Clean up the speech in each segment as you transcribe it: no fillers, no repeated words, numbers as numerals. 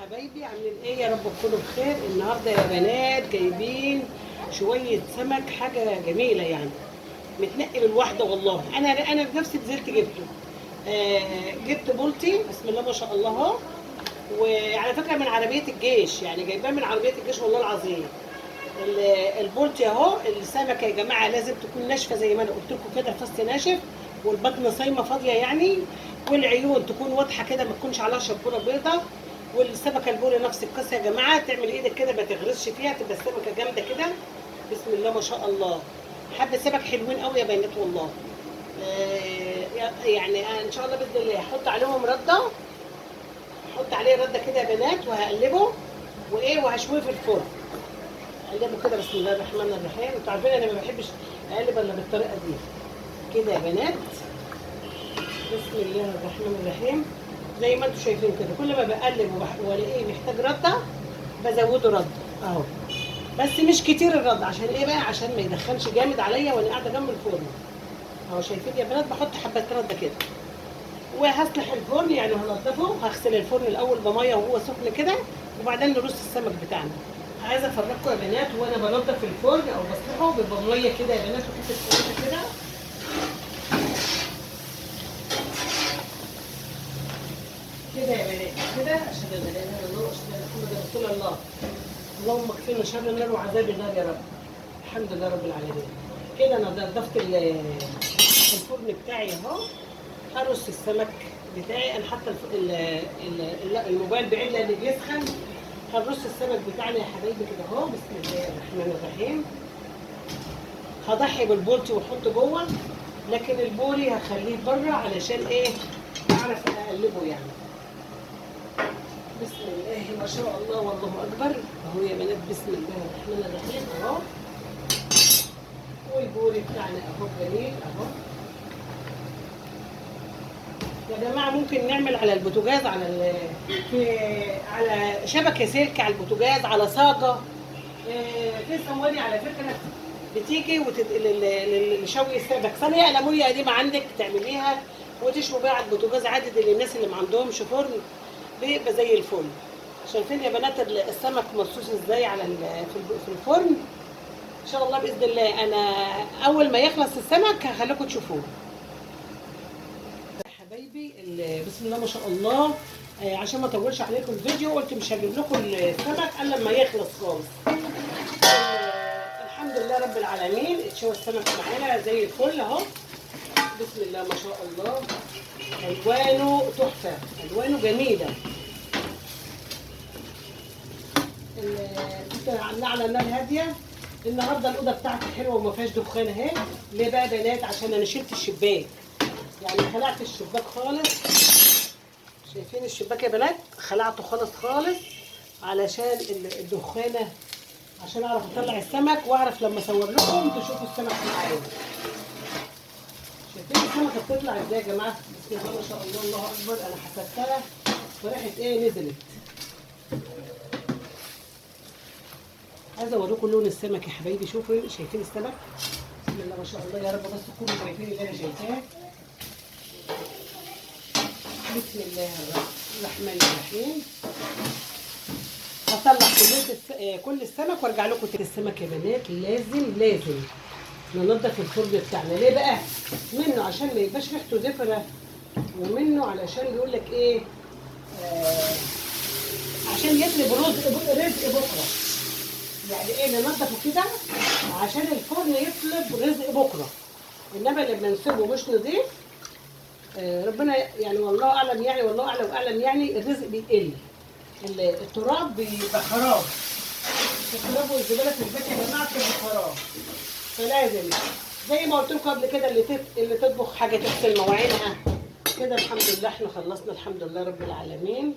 حبايبي عاملين ايه؟ يا رب تكونوا بخير. النهارده يا بنات جايبين شويه سمك، حاجه جميله يعني، متنقي بالواحده. والله انا بنفسي نزلت جبته. جبت بولتي، بسم الله ما شاء الله اهو. وعلى فكره من عربيه الجيش، يعني جايباه من عربيه الجيش والله العظيم. البولتي اهو. السمكه يا جماعه لازم تكون ناشفه زي ما انا قلت لكم كده، الفص ناشف والبطن صايمه فاضيه يعني، والعيون تكون واضحه كده، ما تكونش عليها شبوره بيضه. والسمكه البوري نفس القصه يا جماعه، تعمل ايدك كده ما تغرسش فيها، تبقى السمكه جامده كده. بسم الله ما شاء الله. حبه سمك حلوين قوي يا بنات والله. يعني ان شاء الله باذن الله هحط عليهم رده، هحط عليه رده كده يا بنات، وهقلبه وهشويه في الفرن. اقلبه كده بسم الله الرحمن الرحيم. انتوا عارفين انا ما بحبش اقلب الا بالطريقه دي كده يا بنات. بسم الله الرحمن الرحيم. زي ما انتم شايفين كده، كل ما بقلب والاقيه محتاج رده بزوده رده اهو. بس مش كتير الرد، عشان ايه بقى؟ عشان ما يدخنش جامد عليا وانا قاعده جنب الفرن اهو. شايفين يا بنات؟ بحط حبه رده كده وهسلح الفرن، يعني هنضفه. هغسل الفرن الاول بميه وهو سخن كده، وبعدين نرص السمك بتاعنا. عايزه افرجكم يا بنات وانا بنضف الفرن او بسلحه بميه كده يا بنات، وحته سلطه كده كده يا بنات كده. اشهد ان لا اله الا الله واشهد ان محمدا رسول الله. اللهم اكفنا شر النار وعذاب النار يا رب. الحمد لله رب العالمين. كده انا نضفت الفرن بتاعي اهو. هرص السمك بتاعي. انا حاطه الموبايل بعيد لان بيسخن. هنرص السمك بتاعنا يا حبايبي كده اهو. بسم الله الرحمن الرحيم. هضحي بالبولتي واحطه جوه، لكن البوري هخليه بره علشان ايه؟ اعرف اقلبه يعني. بسم الله ما شاء الله والله اكبر اهو يا بنات. بسم الله الرحمن الرحيم اهو. والبوري بتاعنا اهو جميل اهو. يا جماعه ممكن نعمل على البوتاجاز، على شبكه سلك على البوتاجاز، على صاجه. في صواني على فكره بتيجي لشوي السمك، صينيه ألمونيا قديمه عندك تعمليها وتشوي بيها على البوتاجاز عادي. للناس اللي ما عندهمش فرن بيبقى زي الفل. شايفين يا بنات السمك مرصوص ازاي على في الفرن؟ ان شاء الله باذن الله انا اول ما يخلص السمك هخليكم تشوفوه حبايبي. بسم الله ما شاء الله. عشان ما اطولش عليكم الفيديو قلت مش هجيب لكم السمك الا لما يخلص خالص. الحمد لله رب العالمين. اتشوى السمك معانا زي الفل اهو. بسم الله ما شاء الله. الوانه تحفه، الوانه جميله. كنت عاملاه على النار هاديه. النهارده الاوضه بتاعتي حلوه وما فيهاش دخان اهي. ليه بقى يا بنات؟ عشان انا شلت الشباك، يعني خلعت الشباك خالص. شايفين الشباك يا بنات؟ خلعته خالص علشان الدخانه، عشان اعرف اطلع السمك واعرف لما اصور لكم تشوفوا السمك معايا. شايفين السمكه بتطلع ازاي يا جماعه؟ بسم الله ما شاء الله الله اكبر. انا حسبتها وريحه ايه نزلت. عايزه اوريكم لون السمك يا حبايبي. شوفوا شايفين السمك؟ بسم الله ما شاء الله. يا رب بس تكونوا شايفين اللي انا شايفاه. بسم الله الرحمن الرحيم. هطلع كل السمك وارجع لكم تاني. السمك يا بنات لازم ننضف الفرن بتاعنا. ليه بقى؟ منه عشان ما يبقاش ريحته زفره، ومنه علشان بيقول لك ايه؟ عشان يطلب رزق بكره. يعني ايه؟ ننضفه كده عشان الفرن يطلب رزق بكره. انما لما نسيبه مش نضيف، ربنا يعني والله اعلم، يعني والله اعلم واعلم، يعني الرزق بيقل. التراب بيبقى خراب. التراب والزباله في البيت يا جماعه بتبقى خراب. فلازم زي ما قلت لكم قبل كده، اللي تطبخ حاجه تغسل مواعينها كده. الحمد لله احنا خلصنا الحمد لله رب العالمين.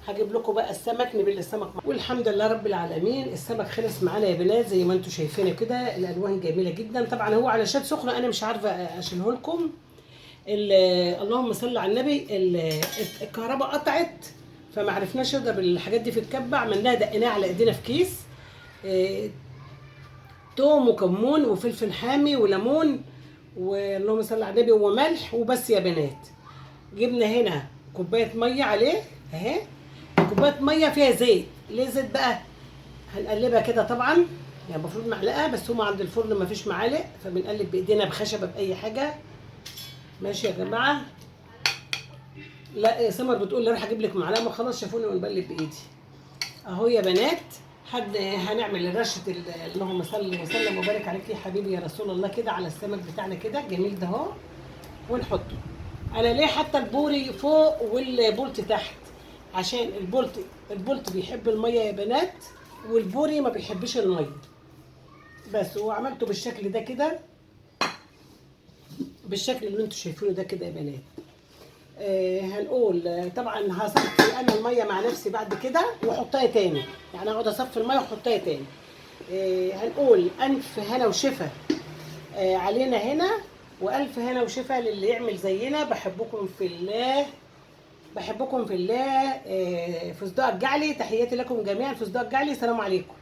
هجيب لكم بقى السمك، نبل السمك والحمد لله رب العالمين. السمك خلص معانا يا بنات زي ما انتم شايفينه كده. الالوان جميله جدا. طبعا هو علشان سخنه انا مش عارفه اشيله لكم. اللهم صل على النبي. الكهرباء قطعت فما عرفناش نضرب الحاجات دي في الكبه. عملناها دقيناها على ايدينا في كيس. توم وكمون وفلفل حامي وليمون واللهم صل على النبي وملح وبس يا بنات. جبنا هنا كوبايه ميه عليه اهي. كوبايه ميه فيها زيت. ليه زيت بقى؟ هنقلبها كده طبعا، يعني المفروض معلقه، بس هما عند الفرن ما فيش معالق، فبنقلب بايدينا بخشبه باي حاجه. ماشي يا جماعه. لا سمر بتقول لي راح اجيب لك معلقه، ما خلاص شافوني ونبلب بايدي اهو يا بنات. هنعمل رشه اللهم صل وسلم وبارك عليك يا حبيبي يا رسول الله كده على السمك بتاعنا كده جميل ده اهو، ونحطه. انا ليه حتى البوري فوق والبولت تحت؟ عشان البولت بيحب الميه يا بنات، والبوري ما بيحبش الميه. بس وعملته بالشكل ده كده، بالشكل اللي انتوا شايفينه ده كده يا بنات. هنقول طبعا هصفي انا الميه مع نفسي بعد كده واحطها تاني، يعني اقعد اصفي الميه واحطها تاني. هنقول الف هنا وشفا علينا هنا، والف هنا وشفا للي يعمل زينا. بحبكم في الله، بحبكم في الله. فستق الجعلي، تحياتي لكم جميعا. فستق الجعلي، سلام عليكم.